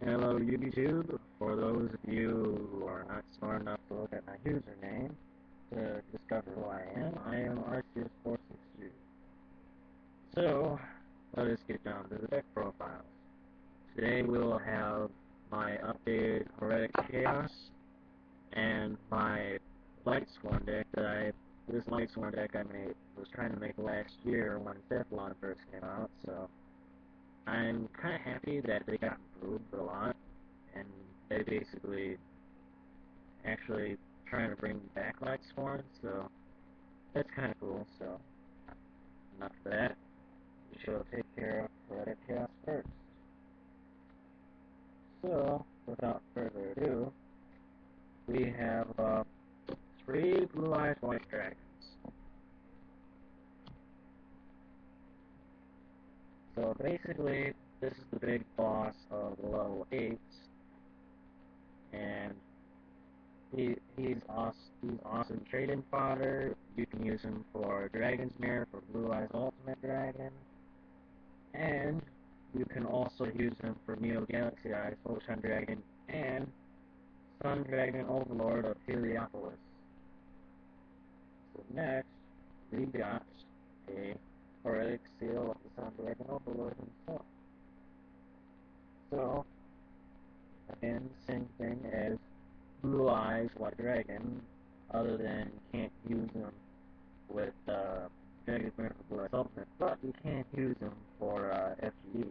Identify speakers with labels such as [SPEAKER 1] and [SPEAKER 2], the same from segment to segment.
[SPEAKER 1] Hello YouTube. For those of you who are not smart enough to look at my username to discover who I am Arceus462. So, let us get down to the deck profiles. Today we'll have my updated Hieratic Chaos and my lightsworn deck this lightsworn deck I was trying to make last year when sephylon first came out, so I'm kind of happy that they got improved a lot, and they basically actually trying to bring back lightsworn, so that's kind of cool. So enough of that. We shall take care of Hieratic Chaos first. So without further ado, we have 3 blue-eyes white dragons. So basically, this is the big boss of the level 8s, and he's awesome trade-in fodder. You can use him for Dragon's Mirror for Blue Eyes Ultimate Dragon, and you can also use him for Neo Galaxy Eyes Photon Dragon and Sun Dragon Overlord of Heliopolis. So next, we got a Hieratic Seal of the Sun Dragon Overlord himself. So, again, same thing as Blue Eyes White Dragon, other than you can't use them with Dragon's Mirror for Blue Eyes Ultimate, but you can use them for FGE.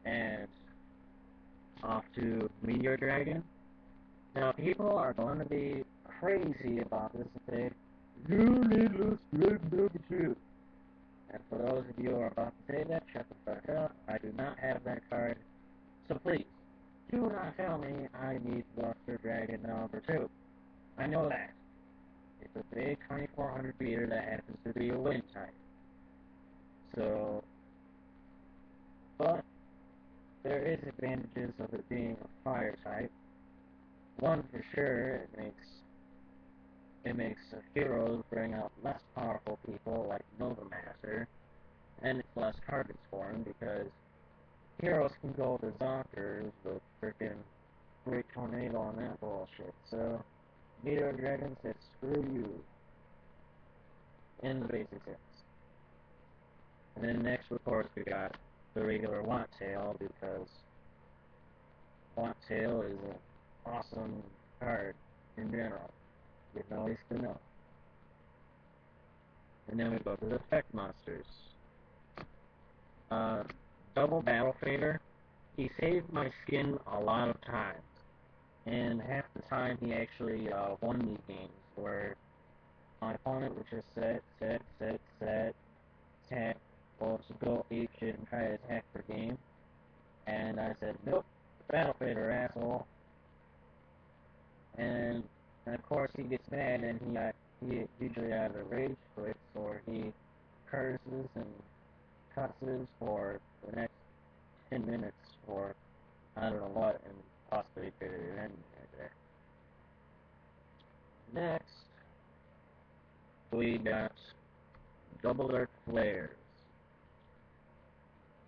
[SPEAKER 1] And off to Meteor Dragon. Now, people are going to be crazy about this and say, "You need less Dragon number 2. And for those of you who are about to say that, shut the fuck up. I do not have that card. So please, do not tell me I need Luster Dragon number 2. I know that. It's a big 2400 beater that happens to be a wind type. So, but there is advantages of it being a fire type. One for sure, it makes heroes bring out less powerful people like Nova Master, and it's less targets for him because heroes can go to Zonkers with freaking Great Tornado and that bullshit. So Meteor Dragon says screw you in the basic sense. And then next, of course, we got the regular Wattail, because Wattail is an awesome card in general. You always to know. And then we go to the effect monsters. Double Battle Fader. He saved my skin a lot of times. And half the time he actually won these games where my opponent would just set, attack, well, to go ape shit and try to attack for game. And I said, nope, Battle Fader, asshole. And of course he gets mad and he usually either rage quits or he curses and cusses for the next 10 minutes or I don't know what, and possibly could end right there. Next, we got Double Dark Flares.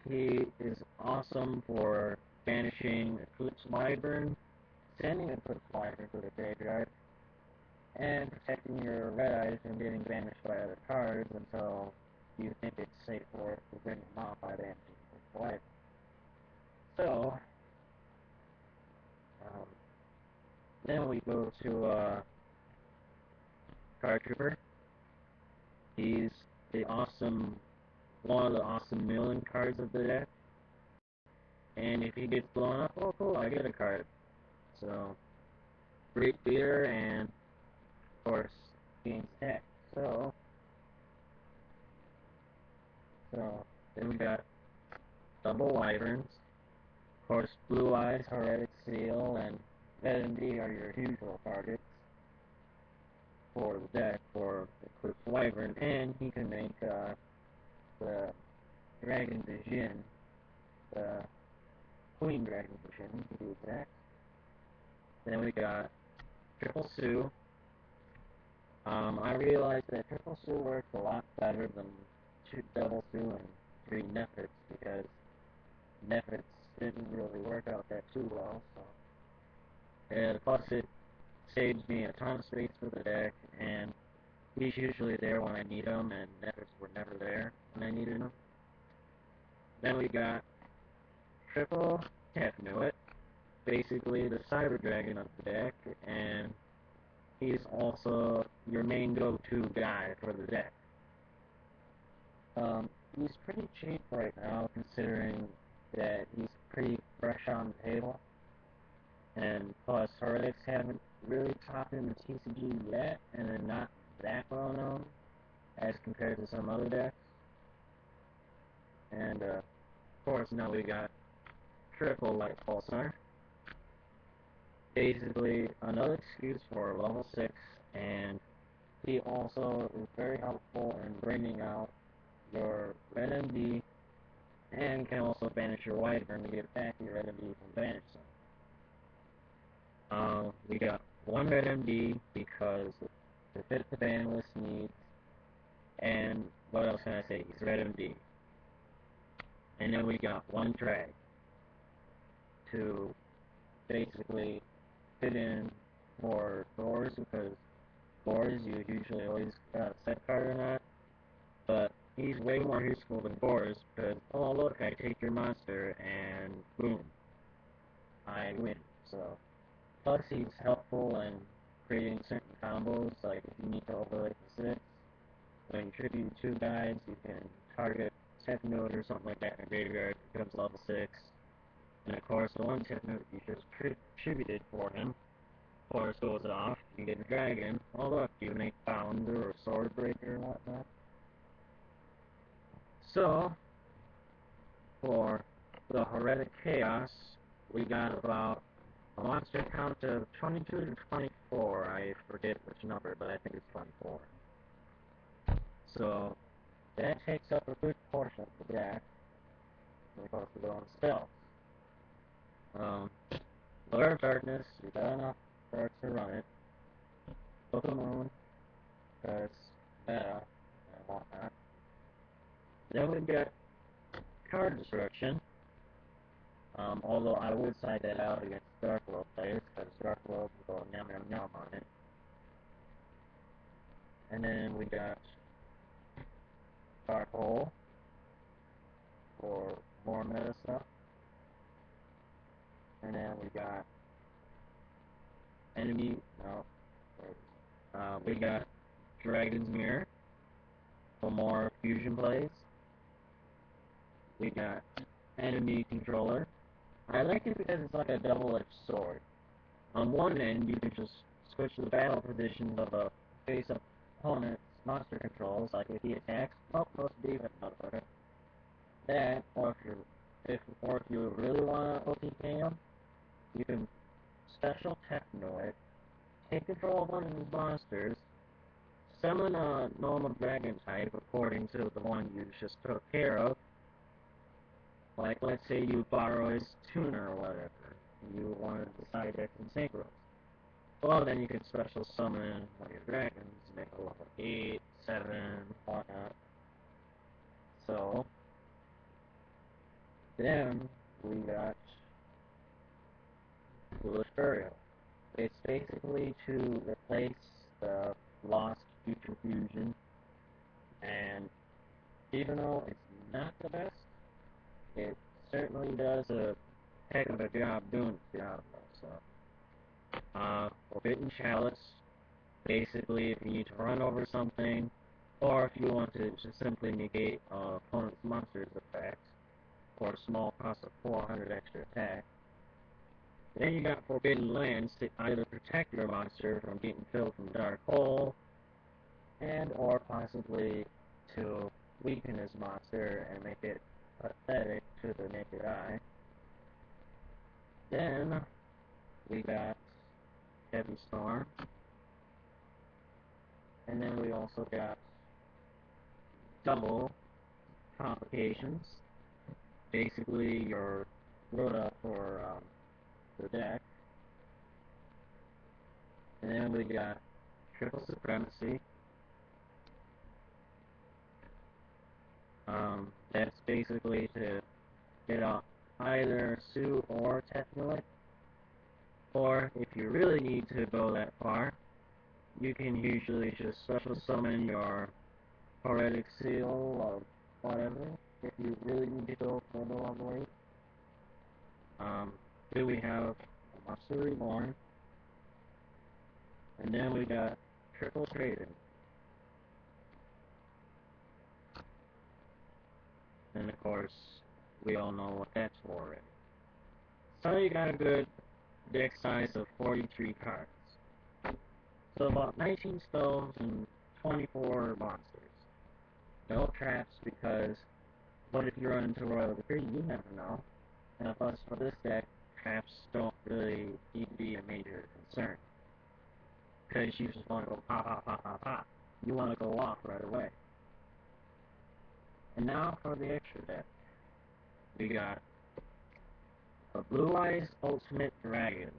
[SPEAKER 1] He is awesome for banishing Eclipse Wyvern, sending Eclipse Wyvern to the graveyard, and protecting your red eyes from getting banished by other cards until you think it's safe for it to bring them out by banishing Eclipse Wyvern. So, then we go to Card Trooper. He's one of the awesome milling cards of the deck. And if he gets blown up, oh cool, I get a card. So, great beater and, of course, gains attack. So, then we got Double Wyverns. Of course, Blue Eyes, Hieratic Seal, and Red and D are your usual targets for the deck for Eclipse Wyvern, and he can make the Dragon Vision, the Queen Dragon Vision, to be exact. Then we got Triple Sue. I realized that Triple Sue works a lot better than 2 Double Sue and 3 Nephits, because Nephits didn't really work out that too well, so. And plus it saves me a ton of space for the deck, and he's usually there when I need him, and nethers were never there when I needed him. Then we got triple Tefnuit, basically the Cyber Dragon of the deck, and he's also your main go-to guy for the deck. He's pretty cheap right now, considering that he's pretty fresh on the table. And plus, Heretics haven't really topped in the TCG yet, and they're not that well known as compared to some other decks. And of course, now we got triple Light Pulsar. Basically, another excuse for level 6, and he also is very helpful in bringing out your red MD, and can also banish your Wyvern to get back your red MD from Banish Zone. We got one red MD because to fit the ban list needs, and what else can I say? He's red MD. And then we got one drag to basically fit in for Thors, because Thors you usually always got a set card or not, but he's way more useful than Thors because, oh look, I take your monster and boom, I win. So plus he's helpful in creating certain combos, like if you need to overlay for 6, when you tribute 2 guys, you can target Tefnuit or something like that in the graveyard, it becomes level 6. And of course, the one Tefnuit you just tributed for him, Force goes off, you get a dragon. Oh look, you make Founder or Swordbreaker and whatnot. So, for the Hieratic Chaos, we got about a monster count of 22 to 24. I forget which number, but I think it's 24. So, that takes up a good portion of the deck. We're supposed to go on spells. Lure of Darkness, you got enough for us to run it. Book of Moon, because meta and whatnot. Then we've got Card Destruction. Although I would side that out against Dark World players, because Dark World will go yum yum yum on it. And then we got Dark Hole for more meta stuff. And then we got we got Dragon's Mirror for more fusion plays. We got Enemy Controller. I like it because it's like a double-edged sword. On one end, you can just switch the battle positions of a face-up opponent's monster controls, like if he attacks, oh, most defense, motherfucker. That, or if you really want to OTK him, you can special Tefnuit, take control of one of his monsters, summon a normal dragon type according to the one you just took care of. Like, let's say you borrow his tuner or whatever, and you want to decide X and synchros. Well, then you can special summon one of your dragons, make a level 8, 7, whatnot. So, then we got Foolish Burial. It's basically to replace the lost Future Fusion, and even though it's not the best, it certainly does a heck of a job doing the job, though. So, Forbidden Chalice, basically if you need to run over something, or if you want to just simply negate opponent's monster's effect, for a small cost of 400 extra attack. Then you got Forbidden Lands to either protect your monster from getting killed from Dark Hole, and or possibly to weaken his monster and make it pathetic to the naked eye. Then we got Heavy Storm, and then we also got Double Complications, basically your Rhoda for the deck. And then we got Triple Supremacy. That's basically to get either Sue or Tefulic, or if you really need to go that far, you can usually just special summon your Hieratic Seal or whatever, if you really need to go further on the way. Then we have Monster Reborn, and then we got Triple Trading. And of course, we all know what that's for already. So you got a good deck size of 43 cards. So about 19 spells and 24 monsters. No traps because what if you run into Royal Decree? You never know. And plus for this deck, traps don't really need to be a major concern. Because you just want to go pop, pop, pop, pop, pop. You want to go off right away. And now for the extra deck. We got a Blue Eyes Ultimate Dragon.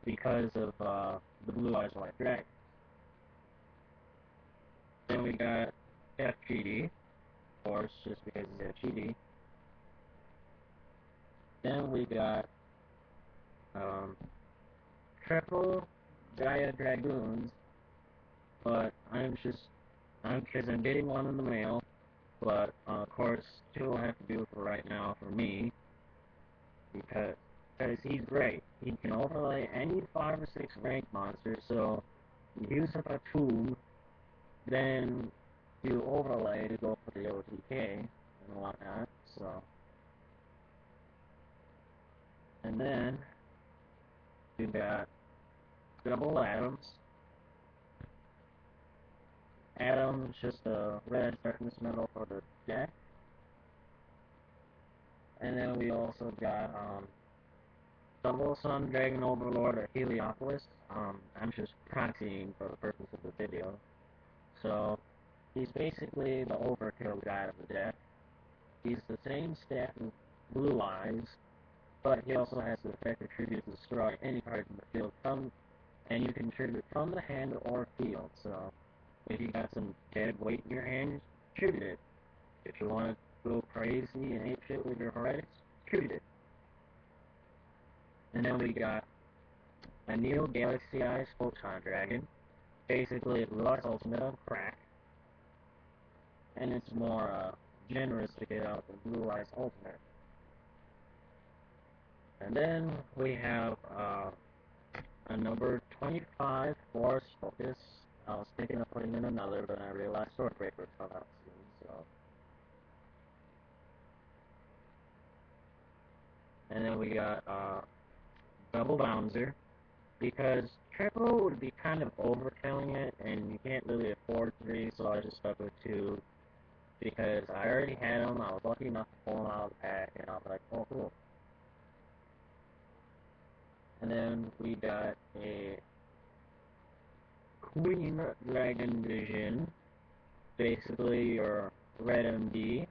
[SPEAKER 1] Because of the Blue Eyes White Dragon. Then we got FGD. Of course, just because it's FGD. Then we got triple Gaia Dragoons, but because I'm getting one in the mail, but of course, two will have to do for right now for me, because he's great. He can overlay any 5 or 6 rank monsters, so you use up a tomb, then you overlay to go for the OTK and whatnot, so. And then you got double Atoms. Atom's just a red darkness metal for the deck. And then we also got double Sun Dragon Overlord or Heliopolis. I'm just proxying for the purpose of the video. So he's basically the overkill guy of the deck. He's the same stat as Blue Eyes, but he also has the effect of tribute to destroy any card in the field and you can tribute from the hand or field. So if you got some dead weight in your hand, tribute it. If you want to go crazy and ape shit with your heretics, tribute it. And then we got a Neo Galaxy Eyes Photon Dragon. Basically, Blue Eyes Ultimate on crack. And it's more generous to get out the Blue Eyes Ultimate. And then we have a number 25 Force Focus. I was thinking of putting in another, but I realized Swordbreaker would come out soon, so. And then we got Double Bouncer, because triple would be kind of overkilling it, and you can't really afford 3, so I just stuck with 2, because I already had them. I was lucky enough to pull them out of the pack, and I was like, oh, cool. And then we got a Queen Dragon Vision, basically your red MD,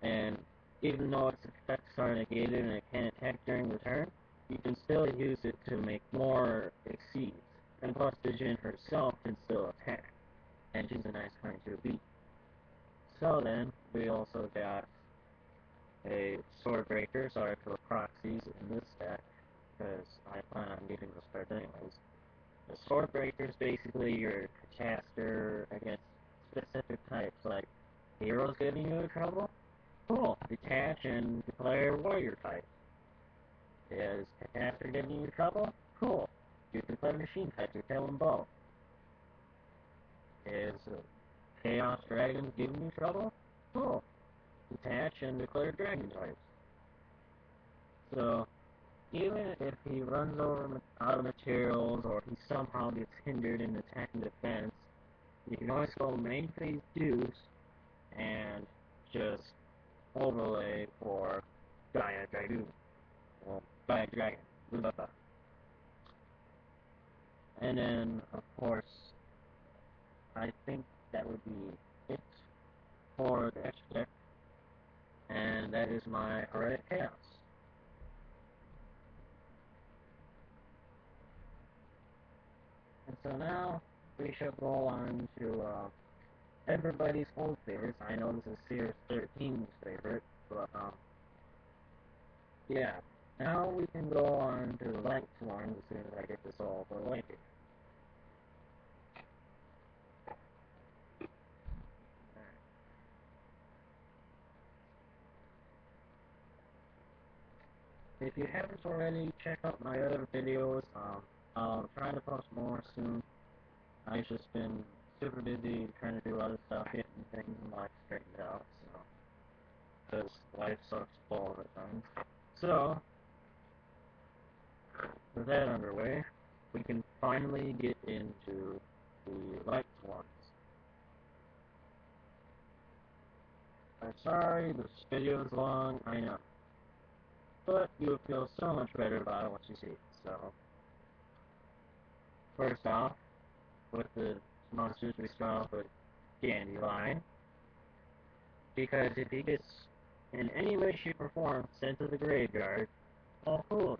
[SPEAKER 1] and even though its effects are negated and it can't attack during the turn, you can still use it to make more exceeds. And plus, Vision herself can still attack, and she's a nice card to beat. So then, we also got a Swordbreaker, sorry for the proxies in this deck, because I plan on getting those cards anyways. The Swordbreaker is basically your caster against specific types, like heroes getting you in trouble? Cool, detach and declare warrior type. Is caster getting you in trouble? Cool, you declare machine type, you kill them both. Is Chaos Dragons giving you trouble? Cool, detach and declare dragon types. So, even if he runs out of materials or he somehow gets hindered in attack and defense, you can always go main phase deuce and just overlay for Gaia Dragoon. Well, Gaia Dragon. Blah, blah. And then, of course, I think that would be it for the extra deck. And that is my Hieratic Chaos. And so now we shall go on to everybody's old favorites. I know this is Sears 13's favorite, but yeah. Now we can go on to the lightsworn as soon as I get this all related. If you haven't already, check out my other videos. I'll try to post more soon. I've just been super busy trying to do other stuff, getting things in life straightened out, so, because life sucks all the time. So, with that underway, we can finally get into the light ones. I'm sorry, this video is long, I know, but you'll feel so much better about it once you see it. So, first off, with the monsters, we start off with Dandelion, because if he gets in any way, shape, or form sent to the graveyard, oh cool,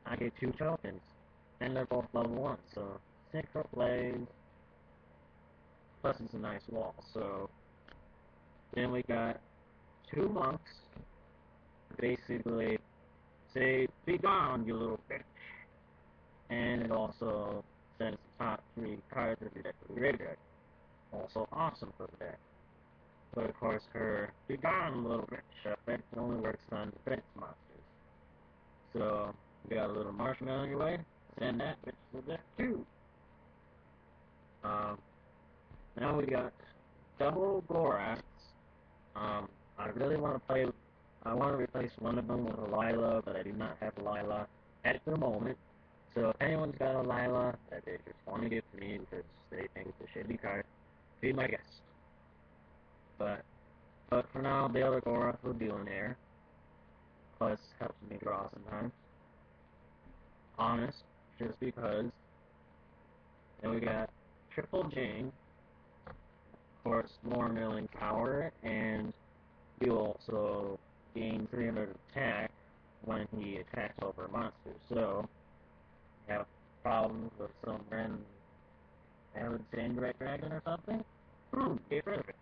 [SPEAKER 1] I get 2 tokens, and they're both level 1, so synchro plays, plus it's a nice wall. So then we got 2 monks, basically say, be gone, you little bitch. And it also sends the top 3 cards of your deck to the graveyard. Also awesome for the deck. But of course, her be gone, little bitch effect only works on defense monsters. So, we got a little marshmallow in your way, send that bitch to the deck too. Now we got double Goraths. I really want to play. I want to replace one of them with a Lila, but I do not have a Lila at the moment. So if anyone's got a Lila that they just want to give to me because they think it's a shitty card, be my guest. But for now, the other Gorath will do in there. Plus helps me draw sometimes. Honest, just because. Then we got Triple Jane. Of course, more milling power, and he will also gain 300 attack when he attacks over monsters. So, you have problems with some random Alexander Red Dragon or something? Get rid of it.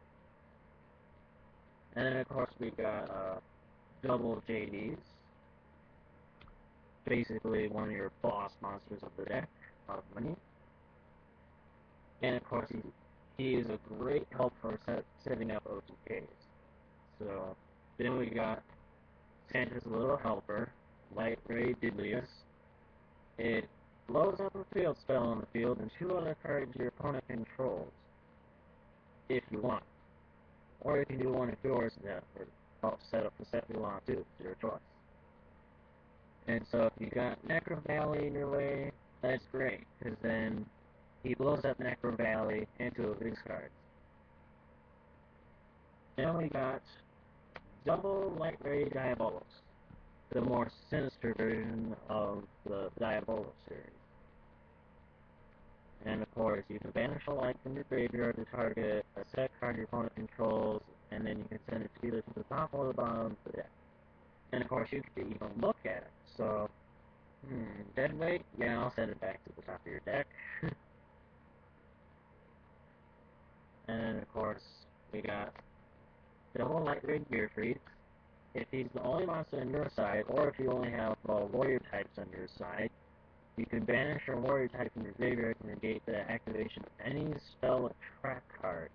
[SPEAKER 1] And then, of course, we got double JDs. Basically, one of your boss monsters of the deck, of money. And, of course, he is a great help for setting up OTKs. So, then we got Santa's Little Helper, Light Ray Diddlius. It blows up a field spell on the field and 2 other cards your opponent controls, if you want. Or you can do one of yours that would help set up the sephylon too, it's your choice. And so if you got Necro Valley in your way, that's great, because then he blows up Necro Valley into a big card. Then we got double Light Ray Diabolos, the more sinister version of the Diabolos series. And of course, you can banish a light from your graveyard to target a set card your opponent controls, and then you can send it either to the top or the bottom of the deck. And of course, you can even look at it. So, dead weight? Yeah, I'll send it back to the top of your deck. And then of course, we got double Light Ray Gearfried. If he's the only monster on your side, or if you only have warrior types on your side, you can banish a warrior type from your graveyard to negate the activation of any spell with trap card.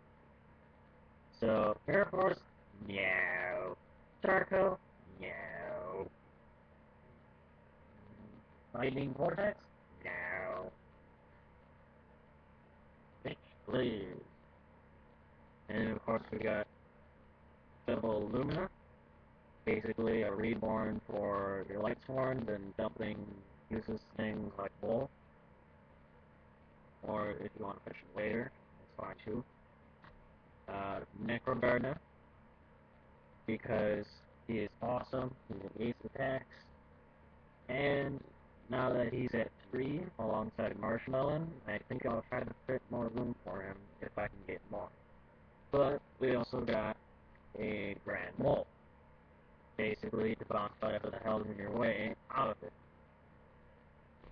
[SPEAKER 1] So, Air Force, meow. Darko, meow. Lightning Vortex, meow. Bitch, please. And of course, we got double Lumina. Basically, a reborn for your lightsworn, then dumping useless things like wool. Or if you want to push it later, that's fine too. Necrogarda, because he is awesome, he's an ace attacks, and now that he's at 3 alongside Marshmallow, I think I'll try to fit more room for him if I can get more. But we also got a Grand Mole, basically to bounce whatever the hell's in your way out of it.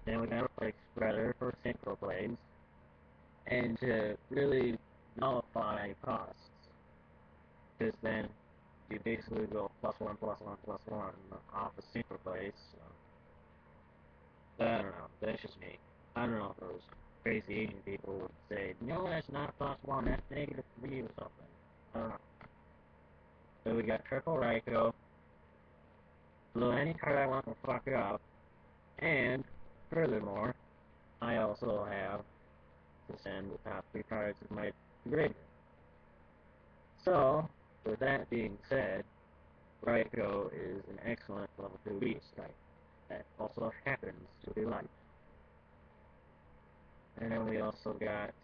[SPEAKER 1] Then we got a Plague Spreader for Synchro Plays, and to really nullify costs, because then you basically go +1, +1, +1 off a single place. So, I don't know. That's just me. I don't know if those crazy Asian people would say, no, that's not +1, that's -3 or something. I don't know. So we got triple Raikou, blew any card I want to fuck up, and furthermore, I also have to send the top 3 cards of my graveyard. So, with that being said, Raikou is an excellent level 2 beast type that also happens to be light. And then we also got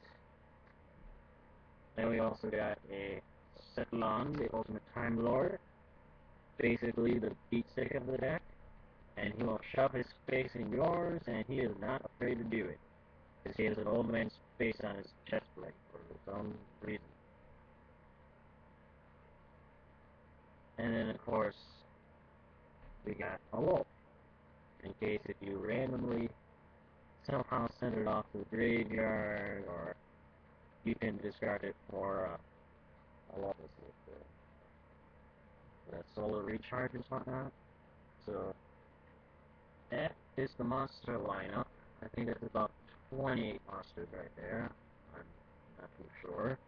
[SPEAKER 1] a sephylon, the ultimate Time Lord, basically the beatstick of the deck, and he will shove his face in yours, and he is not afraid to do it, because he has an old man's face on his chest plate for some reason. And then, of course, we got a wolf, in case if you randomly somehow send it off to the graveyard, or you can discard it for, what was it, the solar recharge or whatnot. So, that is the monster lineup. I think that's about 28 monsters right there. I'm not too sure.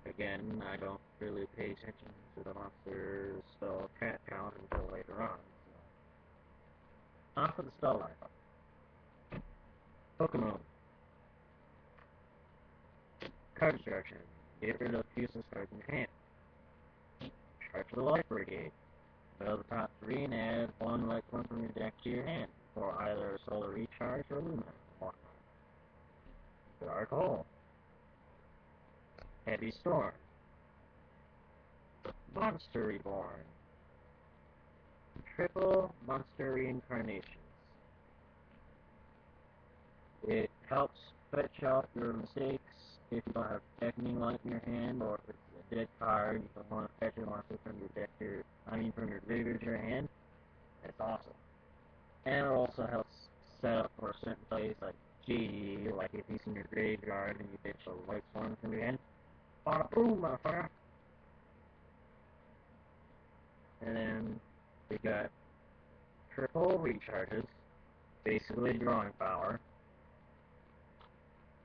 [SPEAKER 1] Again, I don't really pay attention to the monster spell cat count until later on. So. On for the spell lineup. Pokemon. Card destruction. Get rid of useless cards in your hand. Charge the Life Brigade. Build the top 3 and add 1 Lightsworn from your deck to your hand for either Solar Recharge or Luminous. Dark Hole. Heavy Storm. Monster Reborn. Triple Monster Reincarnations. It helps fetch out your mistakes if you don't have Beckoning Light in your hand, or if it's a dead card, you don't want to fetch a monster from your deck to from your graveyard to your hand. It's awesome. And it also helps set up for a certain place like G, like if he's in your graveyard and you fetch a lightsworn from your hand. Bada boom, motherfucker! And then we got triple recharges, basically drawing power,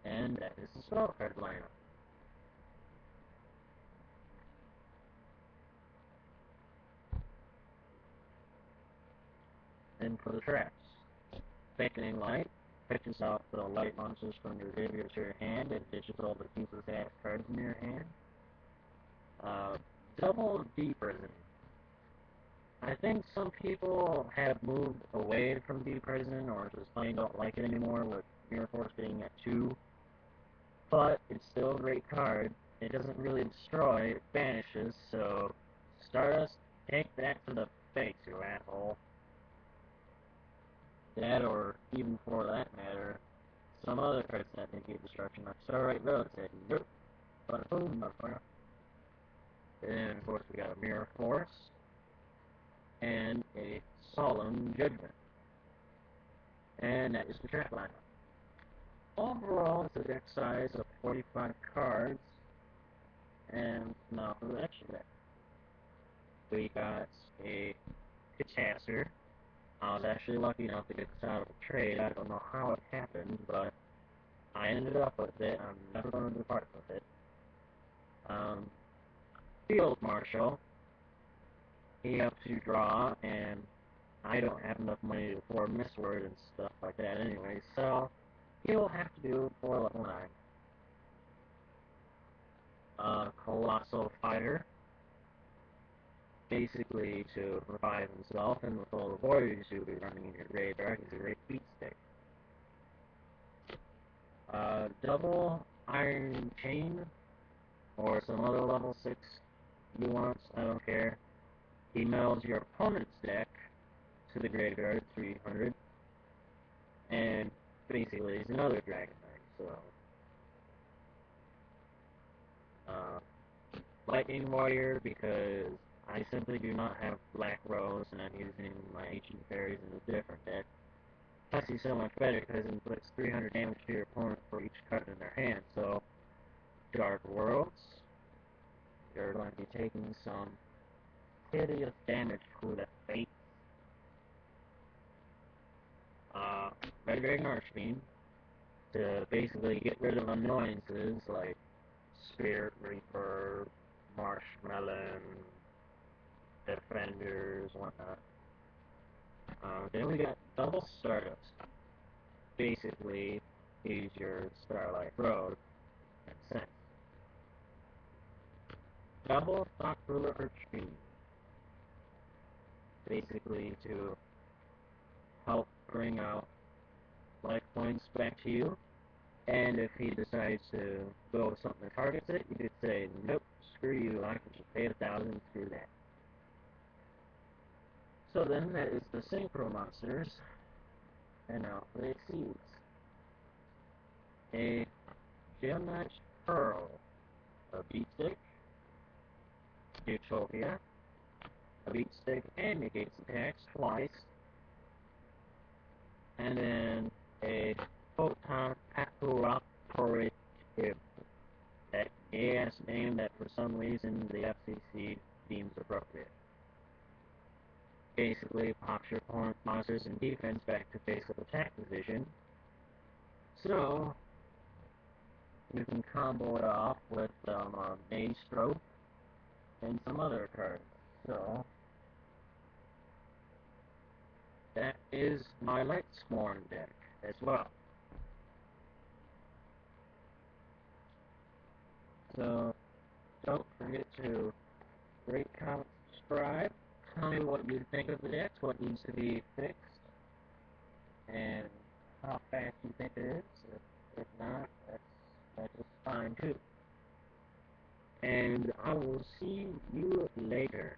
[SPEAKER 1] and that is the spell card lineup. Then for the traps, Beckoning Light fetches out the light monsters from your graveyard to your hand and ditches all the useless ass cards in your hand. Double D-Prison. I think some people have moved away from D-Prison or just plain don't like it anymore with Mirror Force being at 2. But it's still a great card. It doesn't really destroy, it banishes, so Stardust, take that to the face, you asshole. That, or even for that matter, some other cards that make you destruction, like Starlight Rose, that nope, but boom, motherfucker. And of course we got a Mirror Force, and a Solemn Judgment. And that is the trap lineup. Overall, it's a deck size of 45 cards, and now for the extra deck. We got a Catastor. I was actually lucky enough to get this out of a trade. I don't know how it happened, but I ended up with it. I'm never going to depart with it. Field Marshal. He helps you draw, and I don't have enough money to afford Mistword and stuff like that anyway, so he'll have to do it for level 9. Colossal Fighter. Basically to revive himself, and with all the warriors you'll be running in your graveyard, he's a great beatstick. Double Iron Chain, or some other level 6 nuance, I don't care. He melds your opponent's deck to the graveyard, 300, and basically he's another Dragon Knight, so. Lightning Warrior, because I simply do not have Black Rose, and I'm using my Ancient Fairies in a different deck. Plus, he's so much better because he inflicts 300 damage to your opponent for each card in their hand. So, Dark Worlds, you're going to be taking some hideous damage to the face. Red Archfiend to basically get rid of annoyances like Spirit Reaper, Marshmallow, Defenders, whatnot. Then we got Double Stardust. Basically, he's your Starlight Road, in a sense. Double Thought Ruler Archfiend. Basically to help bring out life points back to you. And if he decides to go with something that targets it, you could say, nope, screw you, I can just pay 1,000 through that. So then that is the Synchro Monsters. And now for the Exceeds. A Gem-Match Pearl, a Beat Stick, Utopia, a Beat Stick and negates attacks twice, and then a Photon Evaporative, that gay-ass name that for some reason the FCC deems appropriate. Basically pops your opponent's monsters in defense back to face-up attack position, so you can combo it off with Mage Stroke and some other cards. So that is my lightsworn deck as well. So don't forget to rate, comment, subscribe. Tell me what you think of the decks, what needs to be fixed, and how fast you think it is. If not, that's just fine too. And I will see you later.